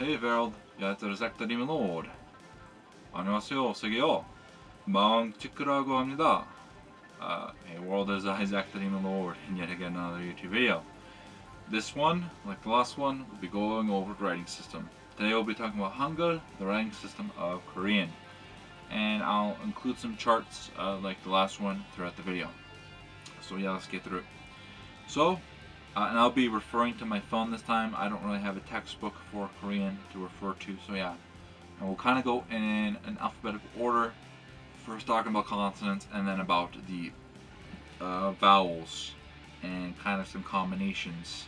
Hey Verald, jag heter Zaktarim Lord. 안녕하세요, 세계요. 망치크라고 합니다. Hey world, is Zaktarim Lord, and yet again another YouTube video. This one, like the last one, will be going over the writing system. Today we'll be talking about Hangul, the writing system of Korean. And I'll include some charts like the last one throughout the video. So yeah, let's get through it. So, and I'll be referring to my phone this time. I don't really have a textbook for Korean to refer to, so yeah. And we'll kind of go in an alphabetical order, first talking about consonants and then about the vowels and kind of some combinations.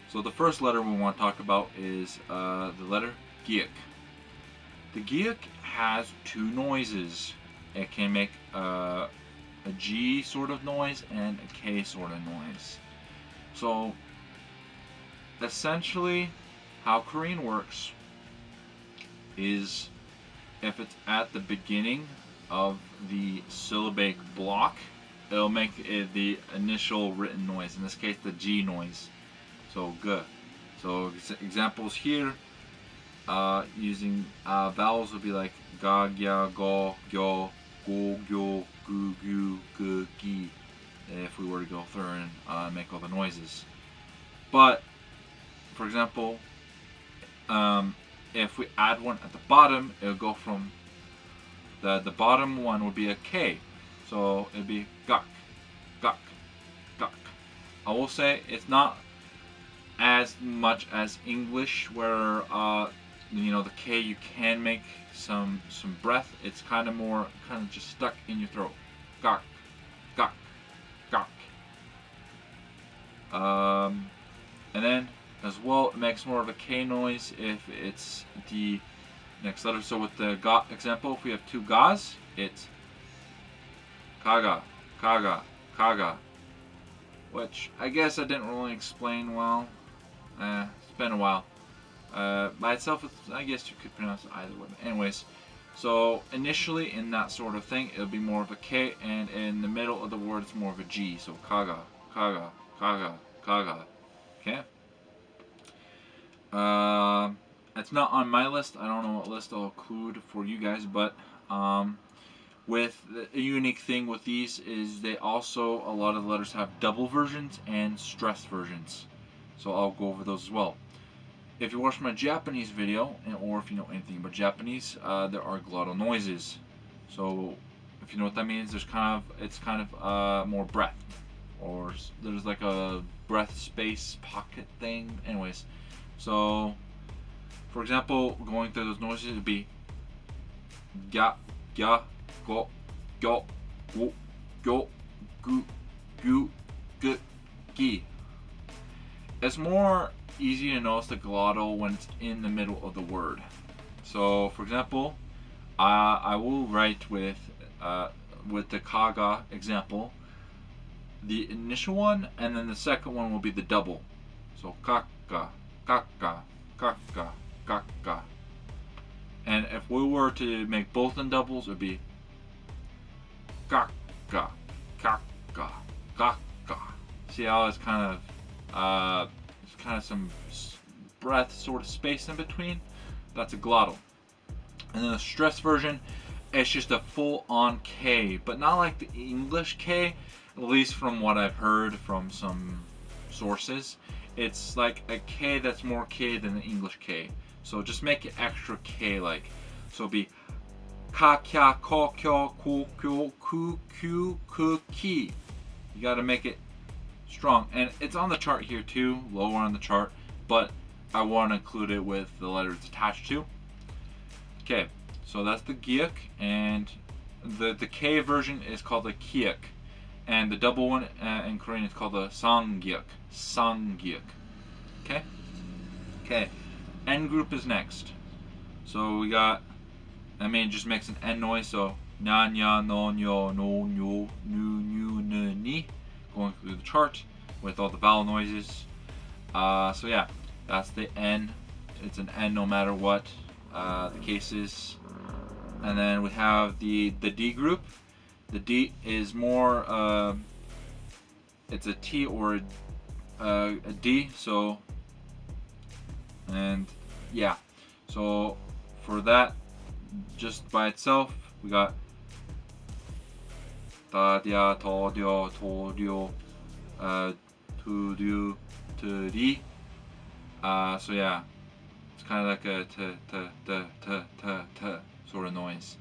So the first letter we want to talk about is the letter giek. The giek has two noises. It can make a G sort of noise and a K sort of noise. So essentially how Korean works is if it's at the beginning of the syllabic block, it'll make it the initial written noise, in this case the G noise. So G. So examples here using vowels would be like ga, gya, go, gyo, go, gyo, gu, gu, gu, gi, if we were to go through and make all the noises. But for example, if we add one at the bottom, it'll go from the bottom one would be a K, so it'd be gak, gak, gak. I will say it's not as much as English, where the K you can make some breath. It's kind of more just stuck in your throat. Gak, gak, gak. And then as well, it makes more of a K noise if it's the next letter. So with the ga example, if we have two gas, it's kaga, kaga, kaga, which I guess I didn't really explain well. It's been a while. By itself, I guess you could pronounce it either way. Anyways, so initially in that sort of thing, it'll be more of a K, and in the middle of the word, it's more of a G. So kaga, kaga, kaga, kaga. Okay. It's not on my list. I don't know what list I'll include for you guys, but with a unique thing with these is they also, a lot of the letters have double versions and stressed versions. So I'll go over those as well. If you watch my Japanese video, or if you know anything about Japanese, there are glottal noises. So if you know what that means, it's kind of more breath, or there's like a breath space pocket thing. Anyways, so for example, going through those noises, it would be ga, ga, go, go, go, go, gu, gu, gu, gi. It's more easy to notice the glottal when it's in the middle of the word. So for example, I will write with the kaga example, the initial one, and then the second one will be the double. So kaka, kaka, kaka, kaka. And if we were to make both in doubles, it would be kaka, kaka, kaka. See how it's kind of some breath sort of space in between? That's a glottal. And then the stress version, it's just a full-on K, but not like the English K, at least from what I've heard from some sources. It's like a K that's more K than the English K. So just make it extra K-like. So it'll be ka, kya, ko, kyo, ku, kyo, ku, kyu, ku, ki. You gotta make it strong. And it's on the chart here too, lower on the chart, but I want to include it with the letter it's attached to. Okay, so that's the giek, and the K version is called the kiek, and the double one in Korean is called the sanggiek. Sanggiek. Okay? Okay. N group is next. So we got, it just makes an N noise, so nya, nya, no, nyo, no, nyo, nu, nyu, n, ni, going through the chart with all the vowel noises. So yeah, that's the N. It's an N no matter what the case is. And then we have the D group. The D is more, it's a T or a D, so, and yeah. So for that, just by itself, we got da dia to dio to dio to do to di. So yeah, it's kind of like a t sort of noise.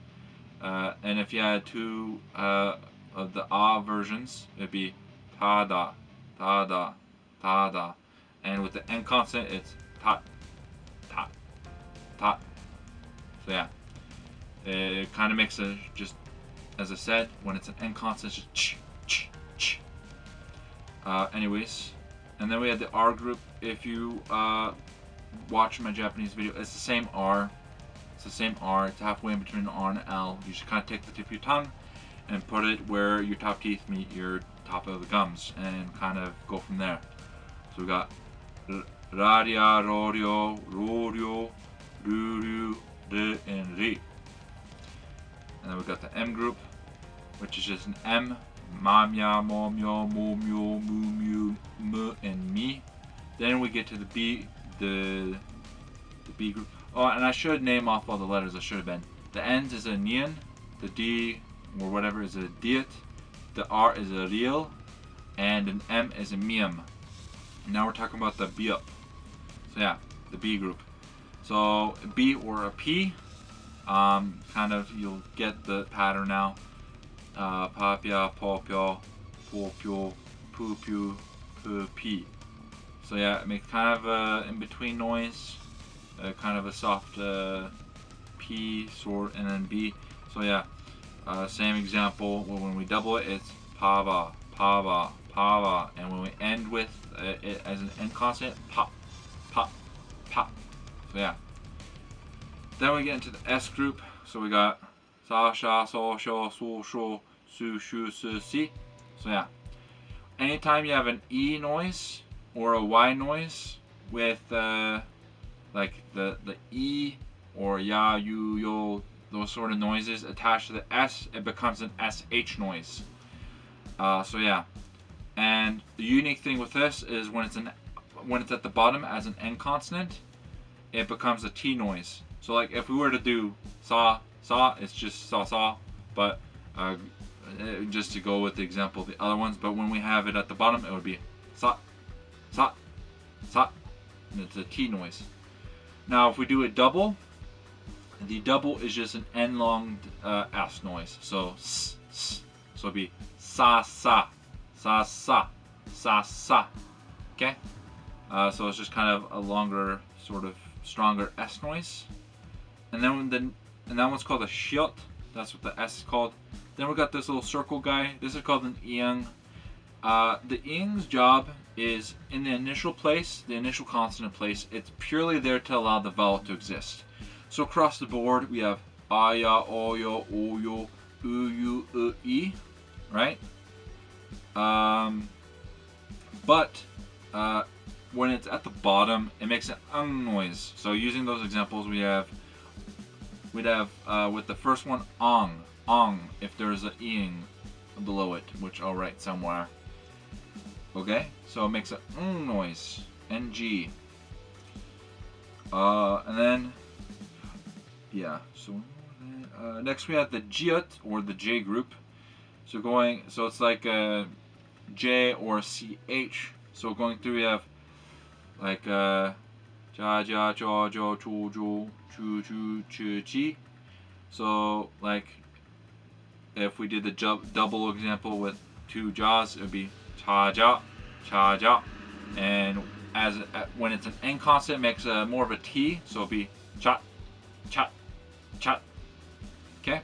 And if you had two of the ah versions, it'd be ta da, ta da, ta da. And with the n consonant, it's ta, ta, ta. So yeah, it kind of makes a just, as I said, when it's an n consonant, it's just ch, ch, ch. Anyways, and then we had the R group. If you watch my Japanese video, it's the same R. It's the same R. It's halfway in between an R and an L. You just kind of take the tip of your tongue and put it where your top teeth meet your top of the gums, and kind of go from there. So we got raria, rorio, rorio, ruru, de, and ri. And then we got the M group, which is just an M, mamya, momyo, momyo, mumyo, mu, and mi. Then we get to the B, the B group. Oh, and I should name off all the letters. I should have been. The N is a nian, the D or whatever is a diet, the R is a real, and an M is a miam. Now we're talking about the B up. So yeah, the B group. So B or a P, kind of you'll get the pattern now. Papia, popio, popio, pupio, pupi. So yeah, it makes kind of a in-between noise, kind of a soft P sort, and then B. So yeah, same example. When we double it, it's pava, pava, pava, and when we end with it as an end consonant, pop, pop, pop. So yeah. Then we get into the S group. So we got sa, sha, so, sho, so, sho, su, shu, su, si. So yeah. Anytime you have an E noise or a Y noise with like the E or ya, you, yo, those sort of noises attached to the S, it becomes an SH noise. So yeah. And the unique thing with this is when it's at the bottom as an N consonant, it becomes a T noise. So like if we were to do sa, sa, it's just sa, sa, but just to go with the example of the other ones, but when we have it at the bottom, it would be sa, sa, sa, and it's a T noise. Now if we do a double, the double is just an N-long S noise. So s, s, so it'd be sa, sa, sa, sa, sa, sa. Okay? So it's just kind of a longer, sort of stronger S noise. And that one's called a shiot. That's what the S is called. Then we got this little circle guy. This is called an ing. The ing's job is in the initial place, the initial consonant place. It's purely there to allow the vowel to exist. So across the board, we have aya, oyo, oyo, uyu, e, right? But when it's at the bottom, it makes an noise. So using those examples, we'd have with the first one ong, if there's an ing below it, which I'll write somewhere. Okay, so it makes an noise, ng. And then yeah. So next we have the jiut or the J group. So it's like a J or a CH. So going through, we have like ja, ja, jo, jo, chu, jo, chu, chu, chu, chi. So like if we did the double example with two jaws, it would be cha, ja, cha, ja. And when it's an N consonant, it makes more of a T. So it'd be chat, chat, chat. Okay.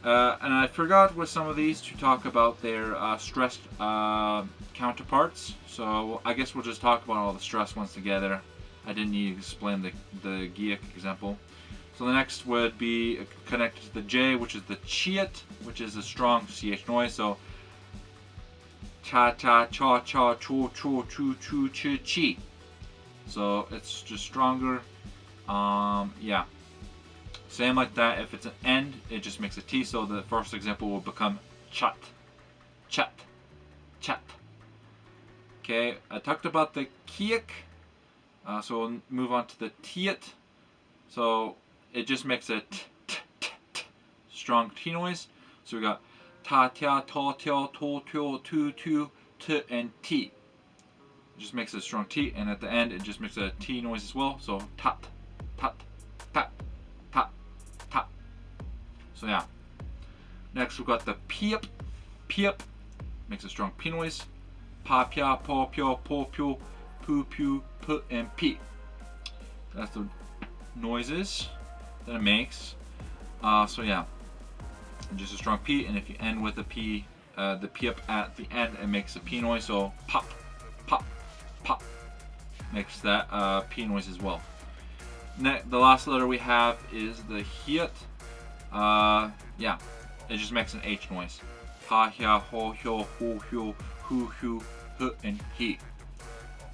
And I forgot with some of these to talk about their stressed counterparts. So I guess we'll just talk about all the stressed ones together. I didn't need to explain the Giek example. So the next would be connected to the J, which is the chiet, which is a strong CH noise. So cha cha cha cha cho cho chu chu chi chi. So it's just stronger. Yeah. Same like that. If it's an end, it just makes a T. So the first example will become chat, chat, chat. Okay. I talked about the kiek So we'll move on to the tiet. So it just makes a strong T noise. So we got ta, tia, to, tio, to, tio, tu, tu, t, and T. It just makes a strong T, and at the end it just makes a T noise as well. So tat, tat, tat, tat, tat. So yeah. Next we've got the piep, piep. Makes a strong P noise. Pa, pia, po, pio, po, pio, pu, pu, pu, and P. That's the noises that it makes. So yeah, just a strong P, and if you end with a P, the piep at the end, it makes a P noise. So pop, pop, pop, makes that P noise as well. The last letter we have is the hiet. Yeah, it just makes an H noise. Ha, hia, ho, hyo, hu, hyo, hu, hu, hu, and he.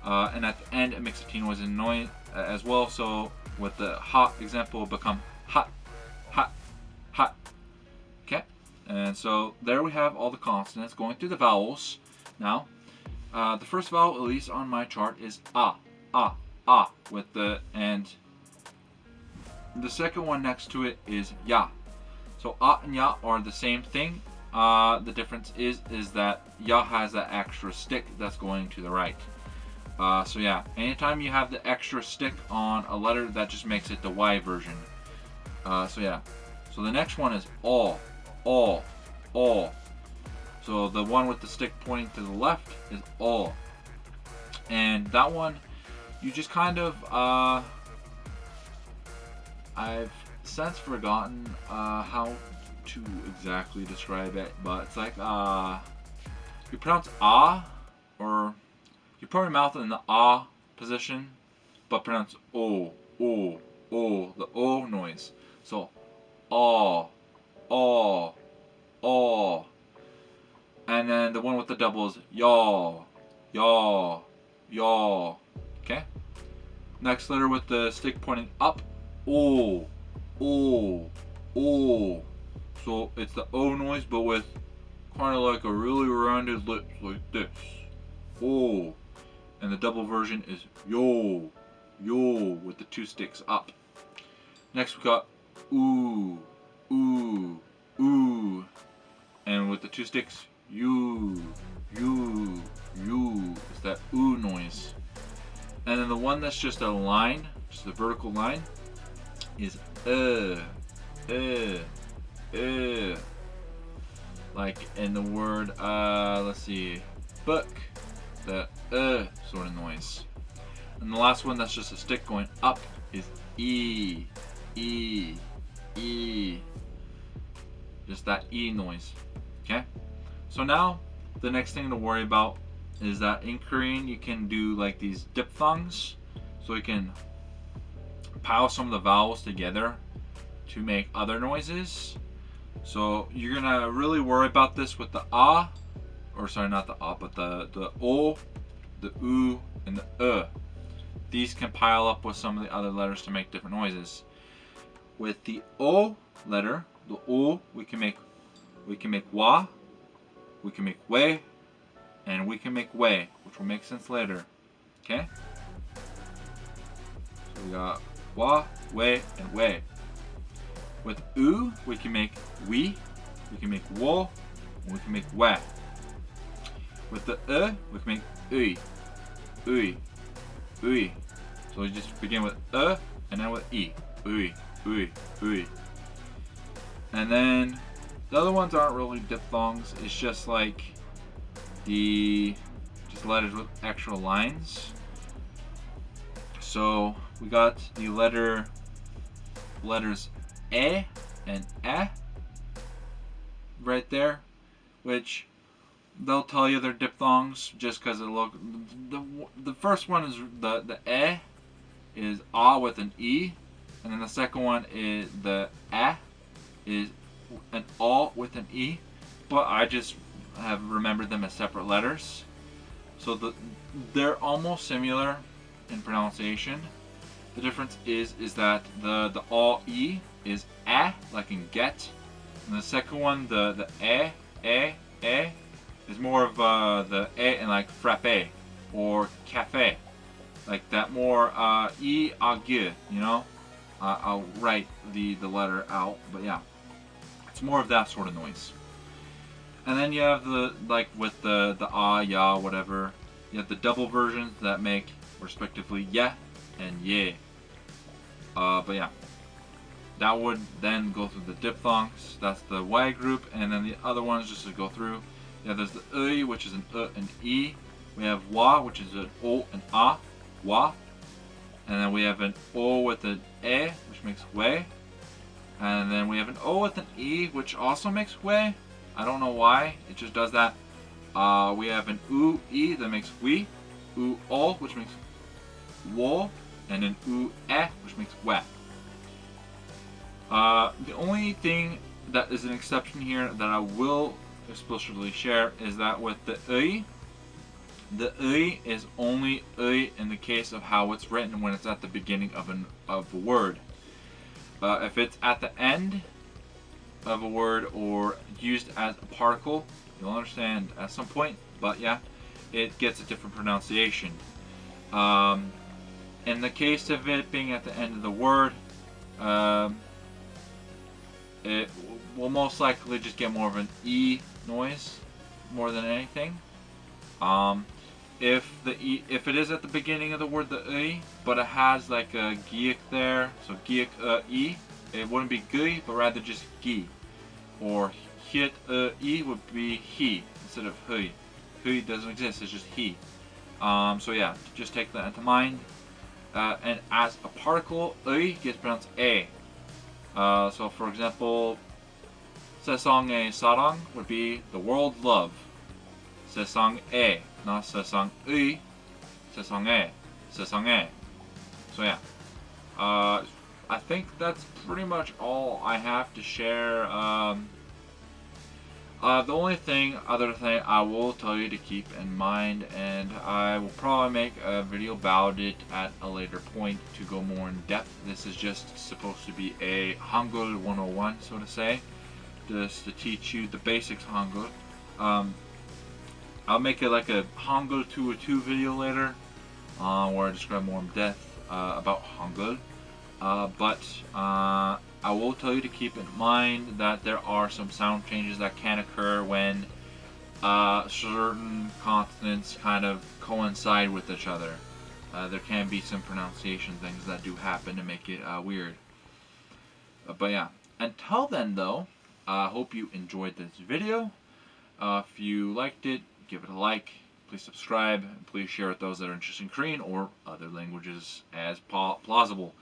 And at the end, it makes a T noise and noise as well. So with the ha example, it will become hot, hot, hot. Okay, and so there we have all the consonants going through the vowels. Now, the first vowel, at least on my chart, is ah, with the, and the second one next to it is ya. So ah and ya are the same thing. The difference is that ya has that extra stick that's going to the right. So yeah, anytime you have the extra stick on a letter, that just makes it the Y version. So yeah, so the next one is all. So the one with the stick pointing to the left is all. And that one, you just kind of, I've since forgotten how to exactly describe it, but it's like, you pronounce ah, or you put your mouth in the ah position, but pronounce o, the o noise. So, ah, ah, ah. And then the one with the double is yaw, yaw, yaw. Okay? Next letter with the stick pointing up, o, o, o. So it's the O noise, but with kind of like a really rounded lip, like this. O. And the double version is yo, yo, with the two sticks up. Next we got ooh, ooh, ooh. And with the two sticks, you, you, you. It's that ooh noise. And then the one that's just a line, just a vertical line, is like in the word, let's see, book, the sort of noise. And the last one that's just a stick going up is e, e, e. Just that e noise. Okay? So now the next thing to worry about is that in Korean you can do like these diphthongs. So you can pile some of the vowels together to make other noises. So you're gonna really worry about this with the ah, or sorry, not the ah, but the o, the oo, and the These can pile up with some of the other letters to make different noises. With the o letter, the o, we can make wa, we can make we, and we can we, which will make sense later. Okay? So we got wa, we, and we. With oo, we can make we can make wo, and we can make we. With the we can make ui, ui, ui. So we just begin with and then with e, ui, ui, ui. And then the other ones aren't really diphthongs. It's just like just letters with extra lines. So we got the letters e and right there, which they'll tell you they're diphthongs just because it look. The first one is the e is ah with an e, and then the second one is the is an all with an e, but I just have remembered them as separate letters. So they're almost similar in pronunciation. The difference is that the all e is like in get, and the second one the is more of the in like frappe or cafe. like that more e a g, you know. I'll write the letter out, but yeah, it's more of that sort of noise. And then you have the, like with the ah, ya, whatever. You have the double versions that make respectively yeah and ye. But yeah, that would then go through the diphthongs. That's the Y group, and then the other ones just to go through. Yeah, there's the ui, which is an and e. We have wa, which is an o and a, wa. And then we have an o with an e, which makes we. And then we have an o with an e, which also makes we. I don't know why, it just does that. We have an u e that makes we, u o, which makes wo, and an u e, which makes we. The only thing that is an exception here that I will explicitly share is that with the is only in the case of how it's written when it's at the beginning of a word. If it's at the end of a word or used as a particle, you'll understand at some point, but yeah, it gets a different pronunciation. In the case of it being at the end of the word, it will most likely just get more of an E noise more than anything. If it is at the beginning of the word the E, but it has like a giek there, so giek E, it wouldn't be gui, but rather just gi. Or hit E would be he instead of hui. Hui doesn't exist, it's just he. So yeah, just take that into mind. And as a particle, E gets pronounced A. So for example, 세상의 사랑 would be the world love. 세상에, not 세상의, 세상에, 세상에. So yeah, I think that's pretty much all I have to share. The only other thing I will tell you to keep in mind, and I will probably make a video about it at a later point to go more in depth. This is just supposed to be a Hangul 101, so to say, just to teach you the basics of Hangul. I'll make it like a Hangul 202 video later, where I describe more in depth about Hangul. But I will tell you to keep in mind that there are some sound changes that can occur when certain consonants kind of coincide with each other. There can be some pronunciation things that do happen to make it weird. But yeah, until then though, I hope you enjoyed this video. If you liked it, give it a like. Please subscribe. And please share with those that are interested in Korean or other languages as plausible.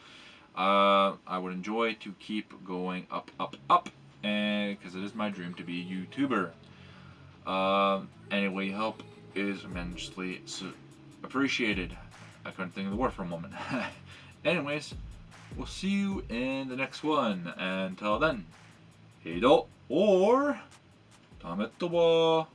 I would enjoy to keep going up, and because it is my dream to be a YouTuber. Anyway, help is immensely appreciated. I couldn't think of the word for a moment. Anyways, we'll see you in the next one. Until then, heido or 다음에 또 봐.